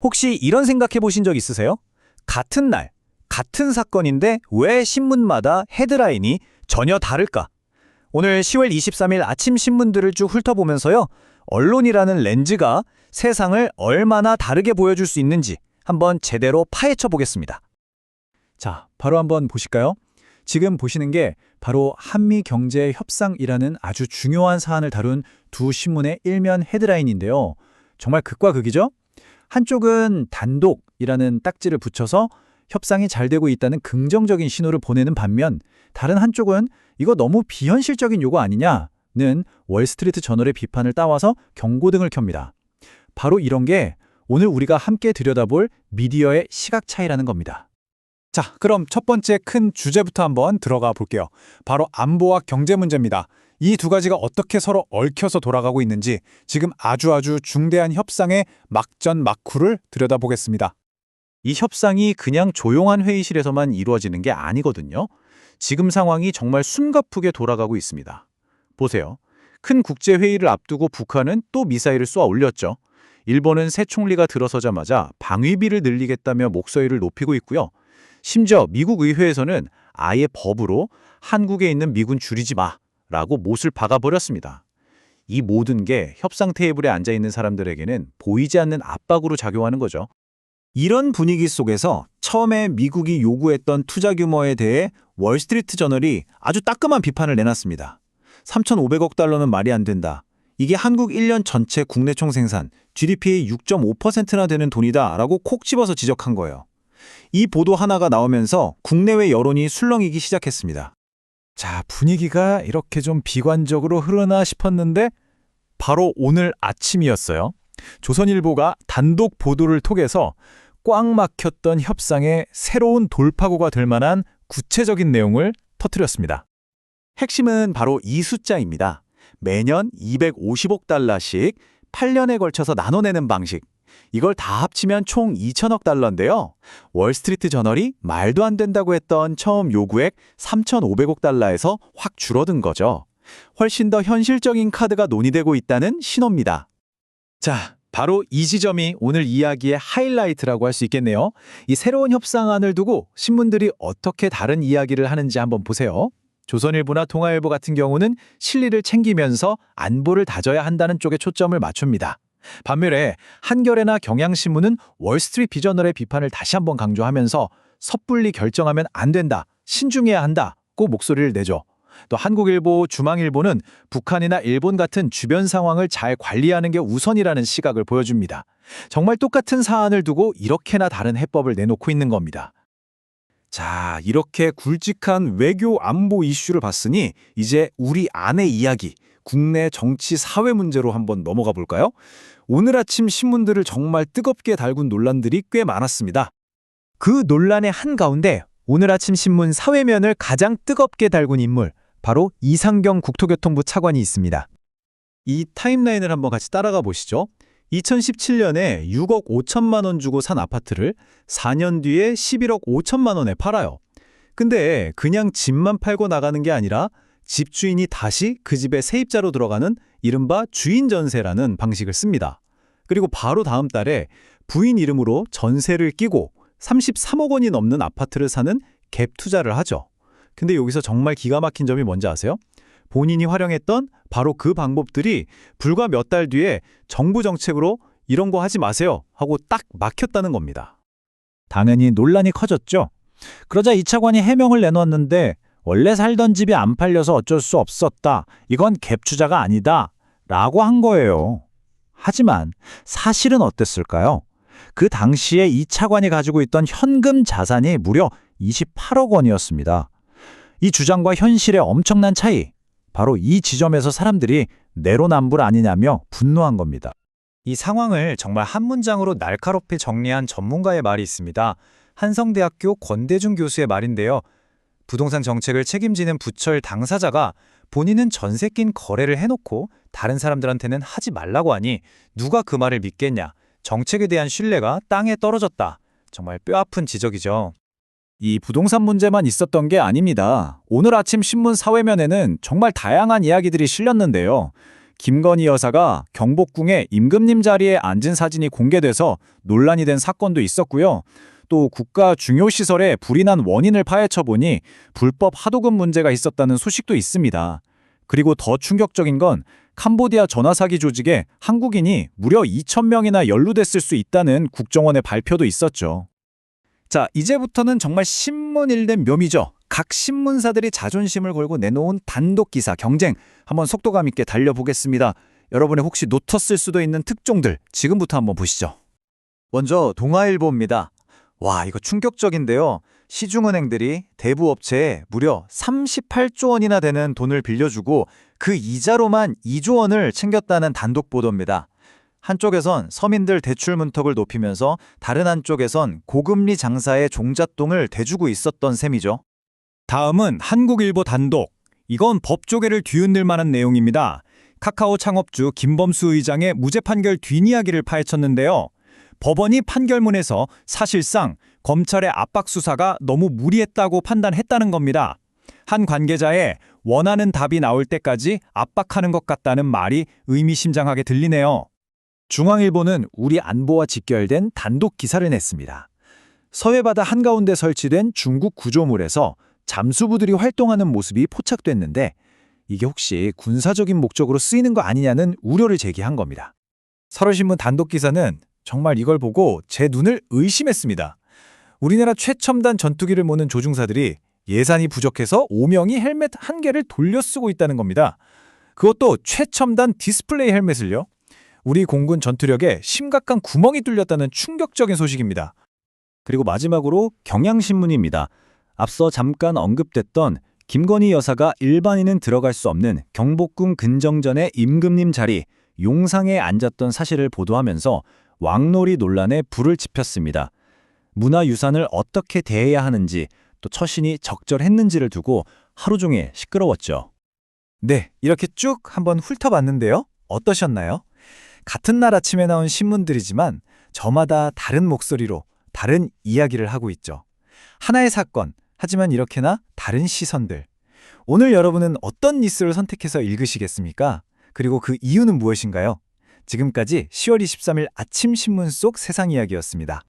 혹시 이런 생각해 보신 적 있으세요? 같은 날, 같은 사건인데 왜 신문마다 헤드라인이 전혀 다를까? 오늘 10월 23일 아침 신문들을 쭉 훑어보면서요. 언론이라는 렌즈가 세상을 얼마나 다르게 보여줄 수 있는지 한번 제대로 파헤쳐 보겠습니다. 자, 바로 한번 보실까요? 지금 보시는 게 바로 한미경제협상이라는 아주 중요한 사안을 다룬 두 신문의 일면 헤드라인인데요. 정말 극과 극이죠? 한쪽은 단독이라는 딱지를 붙여서 협상이 잘 되고 있다는 긍정적인 신호를 보내는 반면 다른 한쪽은 이거 너무 비현실적인 요구 아니냐는 월스트리트 저널의 비판을 따와서 경고등을 켭니다. 바로 이런 게 오늘 우리가 함께 들여다볼 미디어의 시각 차이라는 겁니다. 자, 그럼 첫 번째 큰 주제부터 한번 들어가 볼게요. 바로 안보와 경제 문제입니다. 이 두 가지가 어떻게 서로 얽혀서 돌아가고 있는지 지금 아주 중대한 협상의 막전 막후를 들여다보겠습니다. 이 협상이 그냥 조용한 회의실에서만 이루어지는 게 아니거든요. 지금 상황이 정말 숨가쁘게 돌아가고 있습니다. 보세요. 큰 국제회의를 앞두고 북한은 또 미사일을 쏘아 올렸죠. 일본은 새 총리가 들어서자마자 방위비를 늘리겠다며 목소리를 높이고 있고요. 심지어 미국 의회에서는 아예 법으로 한국에 있는 미군 줄이지 마라고 못을 박아버렸습니다. 이 모든 게 협상 테이블에 앉아있는 사람들에게는 보이지 않는 압박으로 작용하는 거죠. 이런 분위기 속에서 처음에 미국이 요구했던 투자 규모에 대해 월스트리트 저널이 아주 따끔한 비판을 내놨습니다. 3,500억 달러는 말이 안 된다. 이게 한국 1년 전체 국내 총생산, GDP의 6.5%나 되는 돈이다 라고 콕 집어서 지적한 거예요. 이 보도 하나가 나오면서 국내외 여론이 술렁이기 시작했습니다. 자, 분위기가 이렇게 좀 비관적으로 흐르나 싶었는데 바로 오늘 아침이었어요. 조선일보가 단독 보도를 통해서 꽉 막혔던 협상의 새로운 돌파구가 될 만한 구체적인 내용을 터뜨렸습니다. 핵심은 바로 이 숫자입니다. 매년 250억 달러씩 8년에 걸쳐서 나눠내는 방식. 이걸 다 합치면 총 2천억 달러인데요. 월스트리트 저널이 말도 안 된다고 했던 처음 요구액 3,500억 달러에서 확 줄어든 거죠. 훨씬 더 현실적인 카드가 논의되고 있다는 신호입니다. 자, 바로 이 지점이 오늘 이야기의 하이라이트라고 할 수 있겠네요. 이 새로운 협상안을 두고 신문들이 어떻게 다른 이야기를 하는지 한번 보세요. 조선일보나 통화일보 같은 경우는 실리를 챙기면서 안보를 다져야 한다는 쪽에 초점을 맞춥니다. 반면에 한겨레나 경향신문은 월스트리트 비저널의 비판을 다시 한번 강조하면서 섣불리 결정하면 안 된다, 신중해야 한다고 목소리를 내죠. 또 한국일보, 중앙일보는 북한이나 일본 같은 주변 상황을 잘 관리하는 게 우선이라는 시각을 보여줍니다. 정말 똑같은 사안을 두고 이렇게나 다른 해법을 내놓고 있는 겁니다. 자, 이렇게 굵직한 외교 안보 이슈를 봤으니 이제 우리 안의 이야기, 국내 정치 사회 문제로 한번 넘어가 볼까요? 오늘 아침 신문들을 정말 뜨겁게 달군 논란들이 꽤 많았습니다. 그 논란의 한가운데 오늘 아침 신문 사회면을 가장 뜨겁게 달군 인물, 바로 이상경 국토교통부 차관이 있습니다. 이 타임라인을 한번 같이 따라가 보시죠. 2017년에 6억 5천만 원 주고 산 아파트를 4년 뒤에 11억 5천만 원에 팔아요. 근데 그냥 집만 팔고 나가는 게 아니라 집주인이 다시 그 집의 세입자로 들어가는 이른바 주인 전세라는 방식을 씁니다. 그리고 바로 다음 달에 부인 이름으로 전세를 끼고 33억 원이 넘는 아파트를 사는 갭 투자를 하죠. 근데 여기서 정말 기가 막힌 점이 뭔지 아세요? 본인이 활용했던 바로 그 방법들이 불과 몇 달 뒤에 정부 정책으로 이런 거 하지 마세요 하고 딱 막혔다는 겁니다. 당연히 논란이 커졌죠. 그러자 이 차관이 해명을 내놓았는데 원래 살던 집이 안 팔려서 어쩔 수 없었다. 이건 갭 투자가 아니다. 라고 한 거예요. 하지만 사실은 어땠을까요? 그 당시에 이 차관이 가지고 있던 현금 자산이 무려 28억 원이었습니다. 이 주장과 현실의 엄청난 차이. 바로 이 지점에서 사람들이 내로남불 아니냐며 분노한 겁니다. 이 상황을 정말 한 문장으로 날카롭게 정리한 전문가의 말이 있습니다. 한성대학교 권대중 교수의 말인데요. 부동산 정책을 책임지는 부처의 당사자가 본인은 전세 낀 거래를 해놓고 다른 사람들한테는 하지 말라고 하니 누가 그 말을 믿겠냐. 정책에 대한 신뢰가 땅에 떨어졌다. 정말 뼈아픈 지적이죠. 이 부동산 문제만 있었던 게 아닙니다. 오늘 아침 신문 사회면에는 정말 다양한 이야기들이 실렸는데요. 김건희 여사가 경복궁에 임금님 자리에 앉은 사진이 공개돼서 논란이 된 사건도 있었고요. 또 국가 중요시설에 불이 난 원인을 파헤쳐보니 불법 하도급 문제가 있었다는 소식도 있습니다. 그리고 더 충격적인 건 캄보디아 전화사기 조직에 한국인이 무려 2,000명이나 연루됐을 수 있다는 국정원의 발표도 있었죠. 자, 이제부터는 정말 신문일된 묘미죠. 각 신문사들이 자존심을 걸고 내놓은 단독 기사 경쟁 한번 속도감 있게 달려보겠습니다. 여러분이 혹시 놓쳤을 수도 있는 특종들 지금부터 한번 보시죠. 먼저 동아일보입니다. 와, 이거 충격적인데요. 시중은행들이 대부업체에 무려 38조 원이나 되는 돈을 빌려주고 그 이자로만 2조 원을 챙겼다는 단독 보도입니다. 한쪽에선 서민들 대출 문턱을 높이면서 다른 한쪽에선 고금리 장사의 종잣돈을 대주고 있었던 셈이죠. 다음은 한국일보 단독. 이건 법조계를 뒤흔들 만한 내용입니다. 카카오 창업주 김범수 의장의 무죄 판결 뒷이야기를 파헤쳤는데요. 법원이 판결문에서 사실상 검찰의 압박 수사가 너무 무리했다고 판단했다는 겁니다. 한 관계자의 원하는 답이 나올 때까지 압박하는 것 같다는 말이 의미심장하게 들리네요. 중앙일보는 우리 안보와 직결된 단독 기사를 냈습니다. 서해바다 한가운데 설치된 중국 구조물에서 잠수부들이 활동하는 모습이 포착됐는데 이게 혹시 군사적인 목적으로 쓰이는 거 아니냐는 우려를 제기한 겁니다. 서울신문 단독 기사는 정말 이걸 보고 제 눈을 의심했습니다. 우리나라 최첨단 전투기를 모는 조종사들이 예산이 부족해서 오명이 헬멧 한 개를 돌려 쓰고 있다는 겁니다. 그것도 최첨단 디스플레이 헬멧을요. 우리 공군 전투력에 심각한 구멍이 뚫렸다는 충격적인 소식입니다. 그리고 마지막으로 경향신문입니다. 앞서 잠깐 언급됐던 김건희 여사가 일반인은 들어갈 수 없는 경복궁 근정전의 임금님 자리 용상에 앉았던 사실을 보도하면서 왕놀이 논란에 불을 지폈습니다. 문화유산을 어떻게 대해야 하는지 또 처신이 적절했는지를 두고 하루 종일 시끄러웠죠. 네, 이렇게 쭉 한번 훑어봤는데요. 어떠셨나요? 같은 날 아침에 나온 신문들이지만 저마다 다른 목소리로 다른 이야기를 하고 있죠. 하나의 사건, 하지만 이렇게나 다른 시선들. 오늘 여러분은 어떤 뉴스를 선택해서 읽으시겠습니까? 그리고 그 이유는 무엇인가요? 지금까지 10월 23일 아침 신문 속 세상 이야기였습니다.